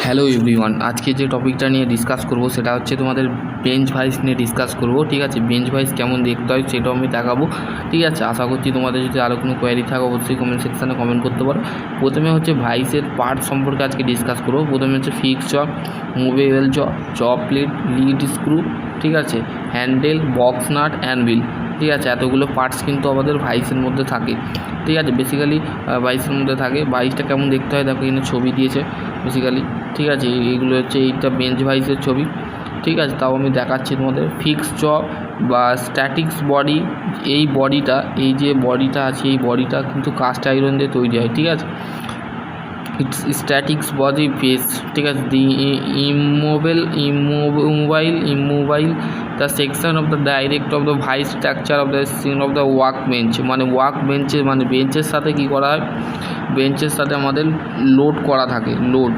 Hello everyone, আজকে যে টপিকটা নিয়ে ডিসকাস করব সেটা হচ্ছে তোমাদের বেঞ্চ ভাইস নিয়ে ডিসকাস করব। ঠিক আছে, বেঞ্চ ভাইস কেমন দেখতে হয় সেটাও আমি দেখাবো। ঠিক আছে, আশা করছি তোমাদের যদি আরও কোনো কোয়ারি থাকে অবশ্যই কমেন্ট সেকশানে কমেন্ট করতে পারো। প্রথমে হচ্ছে ভাইসের পার্ট সম্পর্কে আজকে ডিসকাস করব। প্রথমে হচ্ছে ফিক্স জ, মুভেবল জ, জ প্লেট, লিড স্ক্রু, ঠিক আছে, হ্যান্ডেল, বক্স নাট, অ্যানভিল। ঠিক আছে, এতগুলো পার্টস কিন্তু আমাদের ভাইসের মধ্যে থাকে। ঠিক আছে, বেসিক্যালি ভাইসের মধ্যে থাকে। ভাইসটা কেমন দেখতে হয় দেখো, এখানে ছবি দিয়েছে বেসিক্যালি। ঠিক আছে, এইগুলো হচ্ছে এইটা বেঞ্চ ভাইসের ছবি। ঠিক আছে, তাও আমি দেখাচ্ছি তোমাদের। ফিক্স জ বা স্ট্যাটিক্স বডি, এই বডিটা, এই যে বডিটা আছে এই বডিটা কিন্তু কাস্ট আয়রন দিয়ে তৈরি হয়। ঠিক আছে, ইটস স্ট্যাটিক্স বডি বেস। ঠিক আছে, the immobile the section of the direct of the vice structure of the sin of the work bench. মানে ওয়ার্ক বেঞ্চের মানে বেঞ্চের সাথে কী করা হয়, বেঞ্চের সাথে আমাদের লোড করা থাকে, লোড।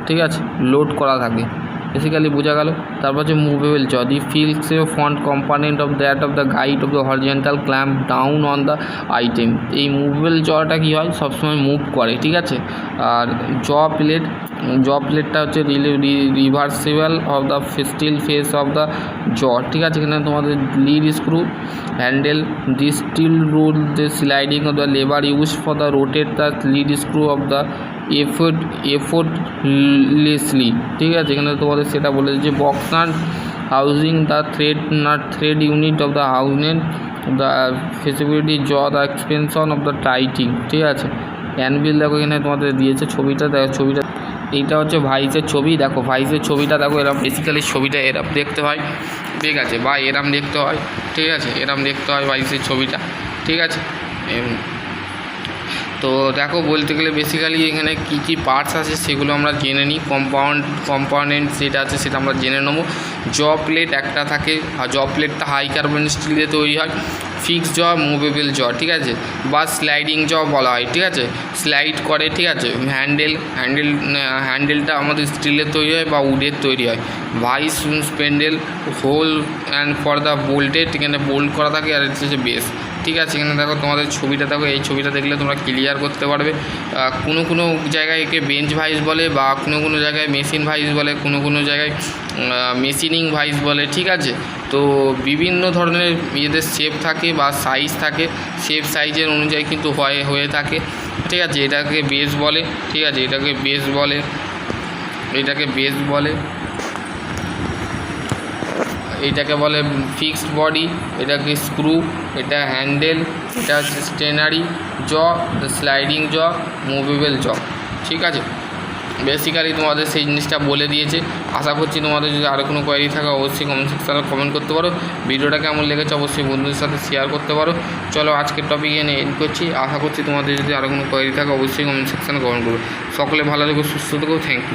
ঠিক আছে, লোড করা থাকে বেসিক্যালি, বোঝা গেল। তারপর হচ্ছে movable jaw, the fix front component of that of the guide of the horizontal clamp down on the item. এই মুভেবল জটা কী হয়, সবসময় মুভ করে। ঠিক আছে, আর জ প্লেটটা হচ্ছে reversible of the steel face of the jaw. ঠিক আছে, এখানে তোমাদের lead screw, handle, the steel rule, the sliding of the লেবার use for the rotate the lead screw of the effortlessly. ঠিক আছে, এখানে তোমাদের সেটা বলেছে যে box nut housing the thread unit of the house nut, the feasibility jaw, the expansion of the tightening. ঠিক আছে, অ্যানভিল দেখো এখানে তোমাদের দিয়েছে ছবিটা, দেখো ছবিটা, এইটা হচ্ছে ভাইসের ছবি। দেখো ভাইসের ছবিটা দেখো, এরম বেসিক্যালি ছবিটা এরম দেখতে হয়। ঠিক আছে, বা এরম দেখতে হয়। ঠিক আছে, এরম দেখতে হয় ভাইসের ছবিটা। ঠিক আছে, তো দেখো বলতে গেলে বেসিক্যালি এখানে কী কী পার্টস আছে সেগুলো আমরা জেনে নিই। কম্পোনেন্ট যেটা আছে সেটা আমরা জেনে নেবো। জ প্লেট একটা থাকে, আর জ প্লেটটা হাই কার্বন স্টিল দিয়ে তৈরি হয়। ফিক্স জ, মুভেবল জ, ঠিক আছে, বা স্লাইডিং জ বলা হয়। ঠিক আছে, স্লাইড করে। ঠিক আছে, হ্যান্ডেলটা আমাদের স্টিলের তৈরি হয় বা উডের তৈরি হয়। Vice spindle, hole and for the bolted, এখানে বোল্ট করা থাকে। আর হচ্ছে বেস। ঠিক আছে, এখানে দেখো তোমাদের ছবিটা দেখো, এই ছবিটা দেখলে তোমরা ক্লিয়ার করতে পারবে। কোনো জায়গায় একে বেঞ্চ ভাইস বলে, বা কোনো জায়গায় মেশিন ভাইস বলে, কোনো জায়গায় মেশিনিং ভাইস বলে। ঠিক আছে, তো বিভিন্ন ধরনের এদের শেপ থাকে বা সাইজ থাকে, শেপ সাইজের অনুযায়ী কিন্তু হয়ে থাকে। ঠিক আছে, এটাকে বেস বলে। ঠিক আছে, এটাকে বেস বলে। এইটাকে বলে ফিক্সড বডি, এটাকে স্ক্রু, এটা হ্যান্ডেল, এটা হচ্ছে স্টেনারি জ, স্লাইডিং জ, মুভেবল জ। ঠিক আছে, বেসিক্যালি তোমাদের সেই জিনিসটা বলে দিয়েছে। আশা করছি তোমাদের যদি আরও কোনো কোয়ারি থাকে অবশ্যই কমেন্ট সেকশনে কমেন্ট করতে পারো। ভিডিওটা কেমন লেগেছে অবশ্যই বন্ধুদের সাথে শেয়ার করতে পারো। চলো আজকের টপিক এনে এন্ড করছি। আশা করছি তোমাদের যদি আরও কোনো কোয়ারি থাকে অবশ্যই কমেন্ট সেকশনে কমেন্ট করো। সকলে ভালো থেকো, সুস্থ থেকো। Thank you.